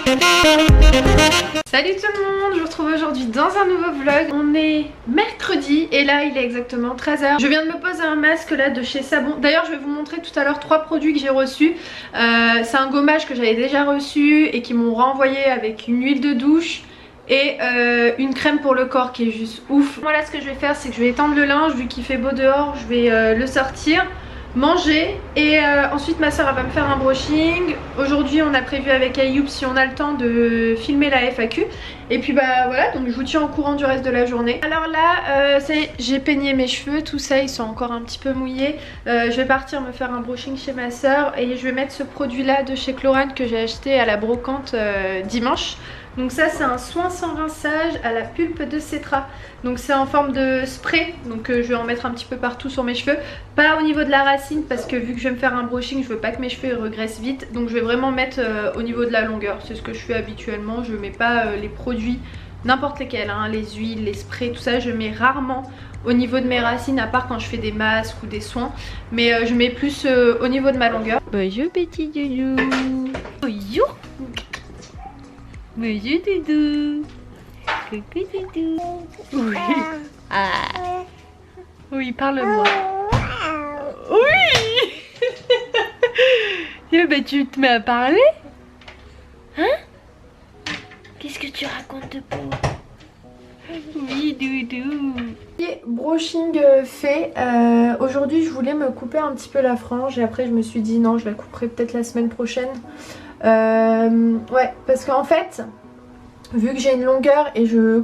Salut tout le monde, je vous retrouve aujourd'hui dans un nouveau vlog. On est mercredi et là il est exactement 13 h. Je viens de me poser un masque là de chez Savon. D'ailleurs je vais vous montrer tout à l'heure 3 produits que j'ai reçus. C'est un gommage que j'avais déjà reçu et qui m'ont renvoyé avec une huile de douche et une crème pour le corps qui est juste ouf. Moi là ce que je vais faire c'est que je vais étendre le linge, vu qu'il fait beau dehors je vais le sortir, manger et ensuite ma soeur elle va me faire un brushing. Aujourd'hui on a prévu avec Ayoub, si on a le temps, de filmer la FAQ. Et puis bah voilà, donc je vous tiens au courant du reste de la journée. Alors là j'ai peigné mes cheveux, tout ça, ils sont encore un petit peu mouillés. Je vais partir me faire un brushing chez ma soeur et je vais mettre ce produit là de chez Chlorane que j'ai acheté à la brocante dimanche. Donc ça c'est un soin sans rinçage à la pulpe de cétra. Donc c'est en forme de spray, donc je vais en mettre un petit peu partout sur mes cheveux. Pas au niveau de la racine parce que vu que je vais me faire un brushing, je veux pas que mes cheveux regressent vite. Donc je vais vraiment mettre au niveau de la longueur, c'est ce que je fais habituellement. Je mets pas les produits n'importe lesquels, hein, les huiles, les sprays, tout ça je mets rarement au niveau de mes racines, à part quand je fais des masques ou des soins. Mais je mets plus au niveau de ma longueur. Bonjour petit doudou. Bonjour. Bonjour doudou. Coucou doudou. Oui. Ah. Oui, parle-moi. Oui. Bah, tu te mets à parler. Hein? Qu'est-ce que tu racontes de beau? Oui doudou. Brushing fait. Aujourd'hui je voulais me couper un petit peu la frange et après je me suis dit non, je la couperai peut-être la semaine prochaine. Ouais, parce qu'en fait, vu que j'ai une longueur et je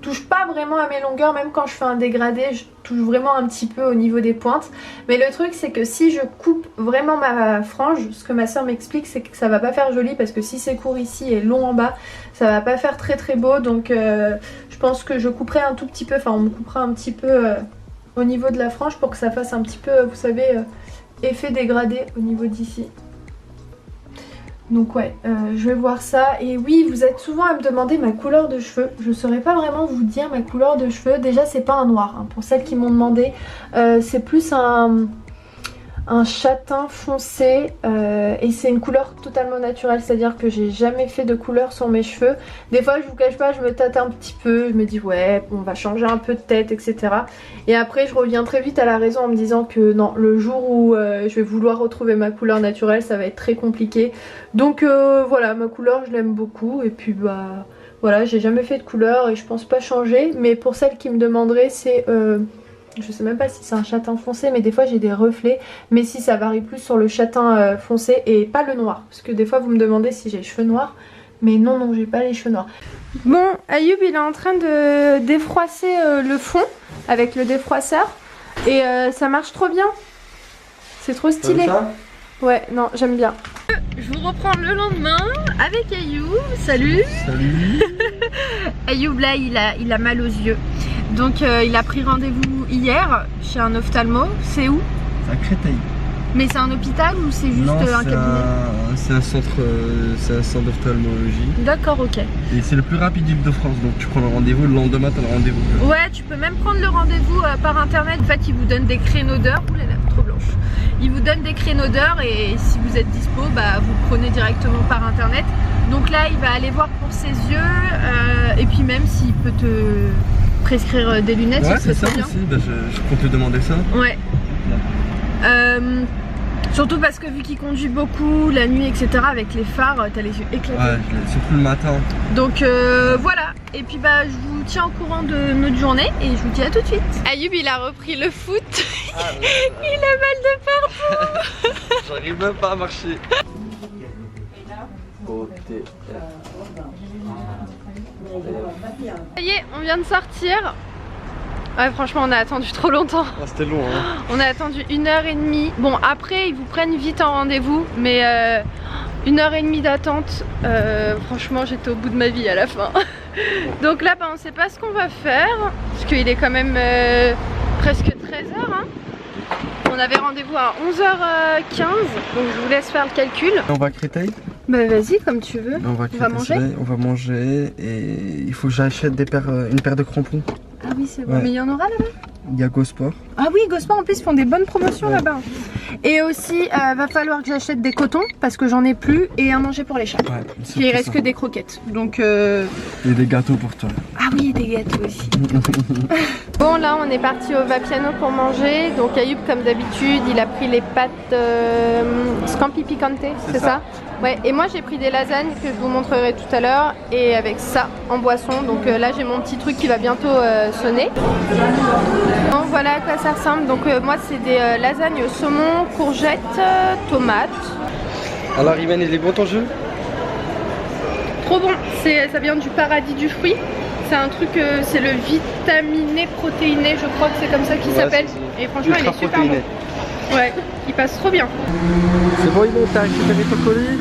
touche pas vraiment à mes longueurs, même quand je fais un dégradé, je touche vraiment un petit peu au niveau des pointes. Mais le truc c'est que si je coupe vraiment ma frange, ce que ma soeur m'explique c'est que ça va pas faire joli, parce que si c'est court ici et long en bas, ça va pas faire très très beau. Donc je pense que je couperai un tout petit peu, enfin on me coupera un petit peu au niveau de la frange pour que ça fasse un petit peu, vous savez, effet dégradé au niveau d'ici. Donc ouais, je vais voir ça. Et oui, vous êtes souvent à me demander ma couleur de cheveux. Je ne saurais pas vraiment vous dire ma couleur de cheveux. Déjà c'est pas un noir, hein, pour celles qui m'ont demandé. C'est plus un châtain foncé et c'est une couleur totalement naturelle, c'est-à-dire que j'ai jamais fait de couleur sur mes cheveux. Des fois je vous cache pas, je me tâte un petit peu, je me dis ouais on va changer un peu de tête, etc. Et après je reviens très vite à la raison en me disant que non, le jour où je vais vouloir retrouver ma couleur naturelle ça va être très compliqué. Donc voilà, ma couleur je l'aime beaucoup et puis bah voilà, j'ai jamais fait de couleur et je pense pas changer. Mais pour celles qui me demanderaient, c'est je sais même pas si c'est un châtain foncé, mais des fois j'ai des reflets. Mais si, ça varie plus sur le châtain foncé et pas le noir. Parce que des fois vous me demandez si j'ai les cheveux noirs. Mais non, non, j'ai pas les cheveux noirs. Bon, Ayoub il est en train de défroisser le fond avec le défroisseur. Et ça marche trop bien. C'est trop stylé. Ouais, non, j'aime bien. Je vous reprends le lendemain avec Ayoub. Salut. Salut. Ayoub là il a mal aux yeux. Donc il a pris rendez-vous hier chez un ophtalmo. C'est où? À Créteil. Mais c'est un hôpital ou c'est juste un cabinet? C'est un centre d'ophtalmologie. D'accord, ok. Et c'est le plus rapide d'Île-de-France, donc tu prends le rendez-vous, le lendemain tu as le rendez-vous. Ouais, tu peux même prendre le rendez-vous par internet. En fait il vous donne des créneaux d'heure. Ouh là là, trop blanche. Il vous donne des créneaux d'heure et si vous êtes dispo, bah vous prenez directement par internet. Donc là il va aller voir pour ses yeux et puis même s'il peut te prescrire des lunettes. Ouais, c'est ça aussi, bah, je compte te demander ça. Ouais. Surtout parce que vu qu'il conduit beaucoup la nuit, etc., avec les phares, t'as les yeux éclatés. Ouais, surtout le matin. Donc voilà. Et puis bah je vous tiens au courant de notre journée et je vous dis à tout de suite. Ayoub il a repris le foot. Il a mal de partout. J'arrive même pas à marcher. Ça y est, on vient de sortir. Ouais, franchement on a attendu trop longtemps. Ah, c'était long hein. On a attendu 1h30. Bon après ils vous prennent vite en rendez-vous, mais 1h30 d'attente, franchement j'étais au bout de ma vie à la fin. Donc là bah, on sait pas ce qu'on va faire, parce qu'il est quand même presque 13h hein. On avait rendez-vous à 11h15, donc je vous laisse faire le calcul. On va à Créteil? Bah vas-y comme tu veux. On va manger. On va manger et il faut que j'achète une paire de crampons. Ah oui, c'est bon. Ouais. Mais il y en aura là-bas? Il y a GoSport. Ah oui, GoSport en plus font des bonnes promotions Ouais. là-bas. Et aussi, va falloir que j'achète des cotons parce que j'en ai plus et à manger pour les chats. Ouais, Puis il reste que des croquettes. Donc Et des gâteaux pour toi. ah oui, des gâteaux aussi. Bon, là on est parti au Vapiano pour manger. Donc Ayoub, comme d'habitude, il a pris les pâtes scampi picante, c'est ça? Ouais, et moi j'ai pris des lasagnes que je vous montrerai tout à l'heure et avec ça en boisson. Donc là j'ai mon petit truc qui va bientôt sonner. Donc voilà à quoi ça ressemble. Donc moi c'est des lasagnes au saumon, courgettes, tomates. Alors Ivan, il est bon ton jeu? Trop bon, ça vient du paradis du fruit. C'est un truc, c'est le vitaminé protéiné, je crois que c'est comme ça qu'il s'appelle. Et franchement il est super bon. Ouais, il passe trop bien. C'est bon Ivan, t'as récupéré ton colis?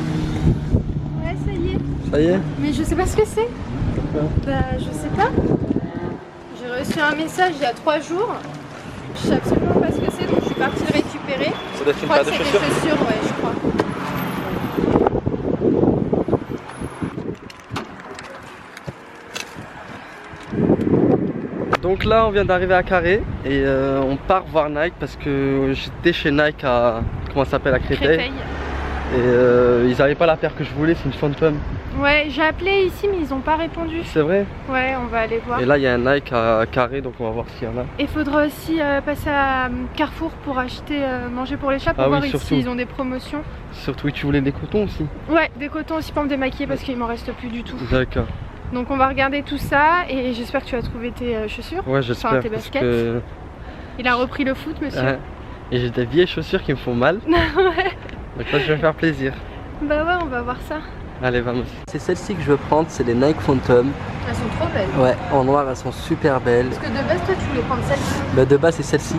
Ouais, ça y est. Ça y est? Mais je sais pas ce que c'est. Bah, je sais pas. J'ai reçu un message il y a 3 jours. Je sais absolument pas ce que c'est, donc je suis partie le récupérer. Ça doit être Je une crois paire que de c'est des chaussures. chaussures, ouais, je crois. Donc là on vient d'arriver à Carré et on part voir Nike parce que j'étais chez Nike à, comment ça s'appelle, à Créteil. Créteil. Et ils n'avaient pas la paire que je voulais, c'est une Phantom. Ouais, j'ai appelé ici mais ils ont pas répondu. C'est vrai? Ouais, on va aller voir. Et là il y a un Nike à Carré, donc on va voir s'il y en a. Il faudra aussi passer à Carrefour pour acheter manger pour les chats pour Ah oui, voir surtout. s'ils ont des promotions. Surtout tu voulais des cotons aussi. Ouais, des cotons aussi pour me démaquiller parce qu'il m'en reste plus du tout. D'accord. Donc on va regarder tout ça et j'espère que tu as trouvé tes chaussures. Ouais, j'espère tes parce baskets. que... Il a repris le foot, monsieur. Ouais. Et j'ai des vieilles chaussures qui me font mal. Ouais. Donc là je vais faire plaisir. Bah ouais, on va voir ça. Allez, vamos. C'est celle-ci que je veux prendre, c'est les Nike Phantom. Elles sont trop belles. Ouais, en noir, elles sont super belles. Parce que de base, toi, tu voulais prendre celle-ci. Bah de base c'est celle-ci.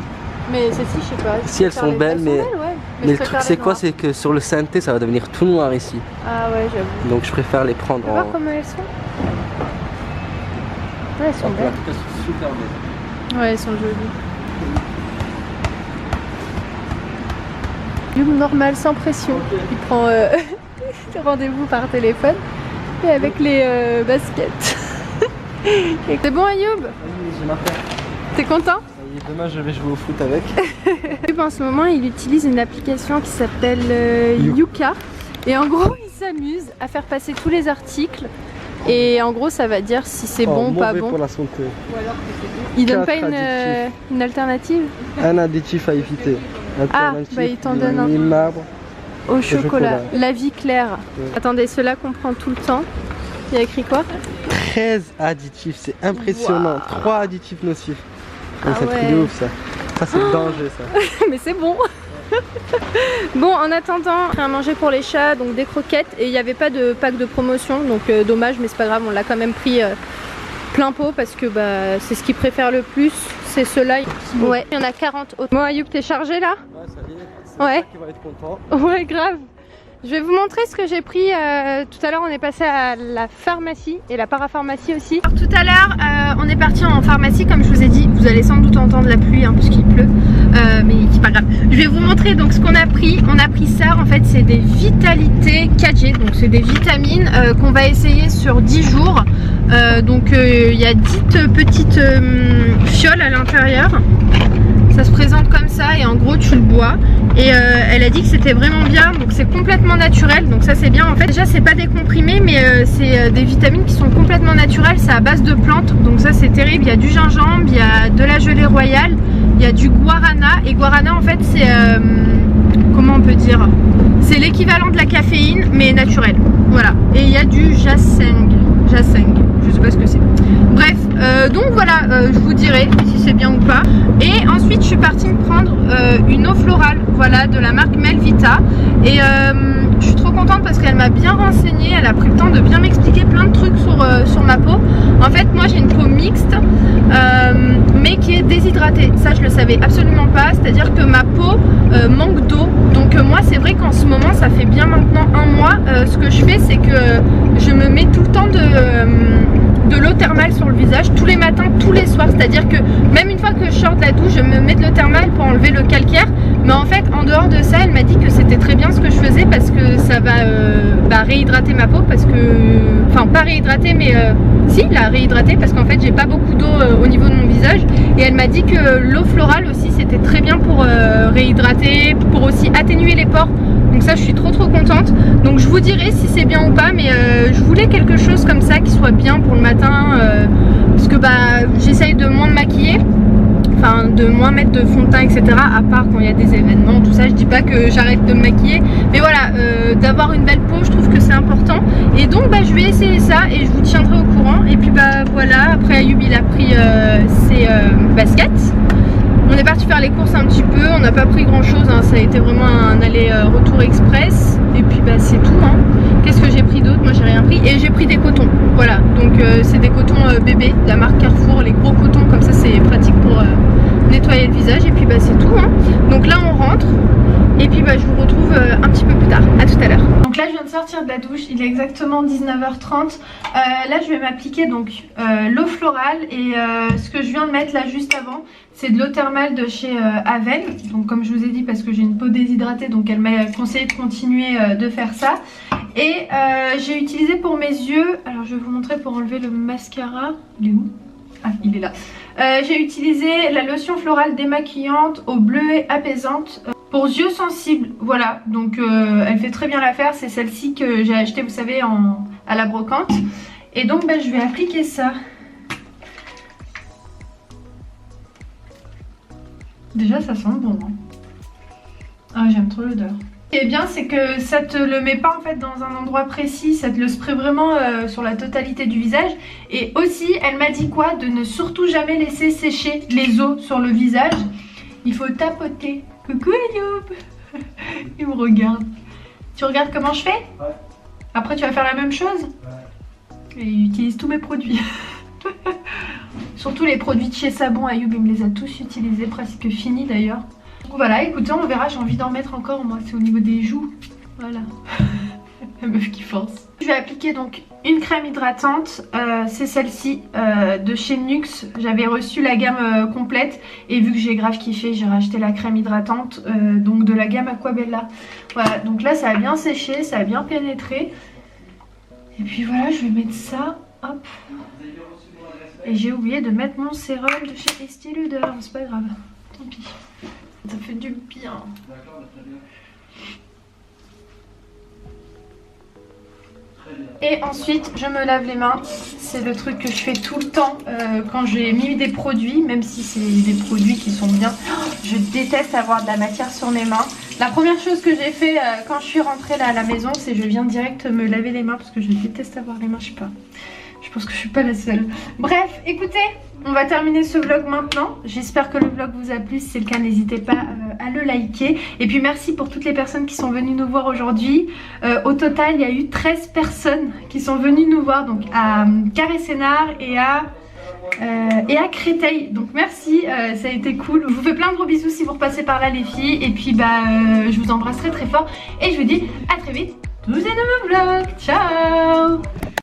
Mais celle-ci, je sais pas. Si, elles sont belles, mais- ouais. Mais le truc c'est quoi? C'est que sur le synthé ça va devenir tout noir ici. Ah ouais, j'avoue. Donc je préfère les prendre Tu veux en... voir comment elles sont? Ouais, elles sont En tout belles. cas, elles sont super belles. Ouais, elles sont jolies. Youb normal, sans pression. Il prend rendez-vous par téléphone et avec les baskets. C'est bon, Ayoub? J'ai ma paire. T'es content? Demain je vais jouer au foot avec. Ayoub, en ce moment, il utilise une application qui s'appelle Yuka. Et en gros, il s'amuse à faire passer tous les articles. Et en gros, ça va dire si c'est bon ou pas mauvais bon. pour la santé. Il donne pas 4 additifs. une alternative Un additif à éviter. Ah, bah, il t'en donne un. Mille marbre. au chocolat. chocolat. La vie claire. Ouais. Attendez, ceux-là qu'on prend tout le temps. Il y a écrit quoi? 13 additifs, c'est impressionnant. Wow. 3 additifs nocifs. Ah C'est un truc de ouais. ouf ça. Ça c'est le danger ça. Mais c'est bon. Bon, en attendant, à manger pour les chats, donc des croquettes. Et il n'y avait pas de pack de promotion, donc dommage, mais c'est pas grave, on l'a quand même pris plein pot parce que bah, c'est ce qu'ils préfèrent le plus. C'est ceux-là. Ouais, il y en a 40 autres. Bon, Ayoub, t'es chargé là? Ouais, ça y est. C'est Ouais. ça qui va être content. Ouais, grave. Je vais vous montrer ce que j'ai pris. Tout à l'heure, on est passé à la pharmacie et la parapharmacie aussi. Alors, tout à l'heure, on est parti en pharmacie, comme je vous ai dit. Vous allez sans doute entendre la pluie hein, puisqu'il pleut, mais c'est pas grave. Je vais vous montrer donc ce qu'on a pris. On a pris ça. En fait, c'est des Vitalité 4G, donc c'est des vitamines qu'on va essayer sur 10 jours. Donc, il y a 10 petites fioles à l'intérieur. Ça se présente comme ça et en gros tu le bois et elle a dit que c'était vraiment bien, donc c'est complètement naturel, donc ça c'est bien. En fait déjà c'est pas des comprimés mais c'est des vitamines qui sont complètement naturelles, c'est à base de plantes, donc ça c'est terrible. Il y a du gingembre, il y a de la gelée royale, il y a du guarana, et guarana en fait c'est comment on peut dire, c'est l'équivalent de la caféine mais naturel, voilà. Et il y a du ginseng, je sais pas ce que c'est. Bref, donc voilà, je vous dirai si c'est bien ou pas. Et ensuite je suis partie me prendre une eau florale, voilà, de la marque Melvita. Et je suis trop contente parce qu'elle m'a bien renseignée, elle a pris le temps de bien m'expliquer plein de trucs sur ma peau. En fait moi j'ai une peau mixte mais qui est déshydratée. Ça je le savais absolument pas, c'est-à-dire que ma peau manque d'eau. Donc moi c'est vrai qu'en ce moment, ça fait bien maintenant un mois, ce que je fais c'est que je me mets tout le temps de l'eau thermale sur le visage tous les matins, tous les soirs, c'est à dire que même une fois que je sors de la douche je me mets de l'eau thermale pour enlever le calcaire, mais en fait en dehors de ça elle m'a dit que c'était très bien ce que je faisais parce que ça va réhydraté ma peau parce que... Enfin pas réhydraté mais si, la réhydraté parce qu'en fait j'ai pas beaucoup d'eau au niveau de mon visage. Et elle m'a dit que l'eau florale aussi c'était très bien pour réhydrater, pour aussi atténuer les pores. Donc ça je suis trop contente. Donc je vous dirai si c'est bien ou pas, mais je voulais quelque chose comme ça qui soit bien pour le matin, parce que bah j'essaye de moins me maquiller, enfin de moins mettre de fond de teint etc, à part quand il y a des événements, tout ça. Je dis pas que j'arrête de me maquiller, mais voilà, d'avoir une belle peau je trouve que c'est important. Et donc bah je vais essayer ça et je vous tiendrai au courant. Et puis bah voilà, après Ayoub il a pris ses baskets. On est parti faire les courses un petit peu, on n'a pas pris grand chose, hein. Ça a été vraiment un aller-retour express. Et puis bah c'est tout, hein. Qu'est-ce que j'ai pris d'autre? Moi j'ai rien pris. Et j'ai pris des cotons, voilà. Donc c'est des cotons bébés de la marque Carrefour, les gros cotons, comme ça c'est pratique pour nettoyer le visage. Et puis bah c'est tout, hein. Donc là on rentre. Et puis bah je vous retrouve un petit peu plus tard, à tout à l'heure. Donc là je viens de sortir de la douche, il est exactement 19h30. Là je vais m'appliquer donc l'eau florale et ce que je viens de mettre là juste avant, c'est de l'eau thermale de chez Aven. Donc comme je vous ai dit, parce que j'ai une peau déshydratée, donc elle m'a conseillé de continuer de faire ça. Et j'ai utilisé pour mes yeux, alors je vais vous montrer pour enlever le mascara, il est où? Ah il est là. J'ai utilisé la lotion florale démaquillante au bleuet apaisante. Pour yeux sensibles, voilà, donc elle fait très bien l'affaire, c'est celle-ci que j'ai achetée, vous savez, à la brocante. Et donc je vais appliquer ça. Déjà ça sent bon, hein. Ah j'aime trop l'odeur. Ce qui est bien c'est que ça te le met pas en fait dans un endroit précis, ça te le spray vraiment sur la totalité du visage. Et aussi elle m'a dit quoi? De ne surtout jamais laisser sécher les os sur le visage. Il faut tapoter. Coucou Ayoub. Il me regarde. Tu regardes comment je fais? Ouais. Après tu vas faire la même chose? Ouais. Et il utilise tous mes produits. Surtout les produits de chez Sabon, Ayoub il me les a tous utilisés, presque finis d'ailleurs. Donc voilà, écoutez, on verra, j'ai envie d'en mettre encore moi, c'est au niveau des joues. Voilà. La meuf qui force. Je vais appliquer donc une crème hydratante, c'est celle-ci de chez Nuxe. J'avais reçu la gamme complète et vu que j'ai grave kiffé, j'ai racheté la crème hydratante donc de la gamme Aquabella. Voilà, donc là ça a bien séché, ça a bien pénétré. Et puis voilà, je vais mettre ça, hop. Et j'ai oublié de mettre mon sérum de chez Estée Lauder, c'est pas grave, tant pis. Ça fait du bien. Et ensuite je me lave les mains, c'est le truc que je fais tout le temps quand j'ai mis des produits, même si c'est des produits qui sont bien. Je déteste avoir de la matière sur mes mains. La première chose que j'ai fait quand je suis rentrée là à la maison, c'est je viens direct me laver les mains parce que je déteste avoir les mains, je sais pas. Je pense que je suis pas la seule. Bref, écoutez, on va terminer ce vlog maintenant. J'espère que le vlog vous a plu. Si c'est le cas, n'hésitez pas à le liker. Et puis merci pour toutes les personnes qui sont venues nous voir aujourd'hui. Au total, il y a eu 13 personnes qui sont venues nous voir. Donc à Carré-Sénard et à Créteil. Donc merci, ça a été cool. Je vous fais plein de gros bisous si vous repassez par là les filles. Et puis je vous embrasse très fort. Et je vous dis à très vite. Tous un nouveau vlog. Ciao.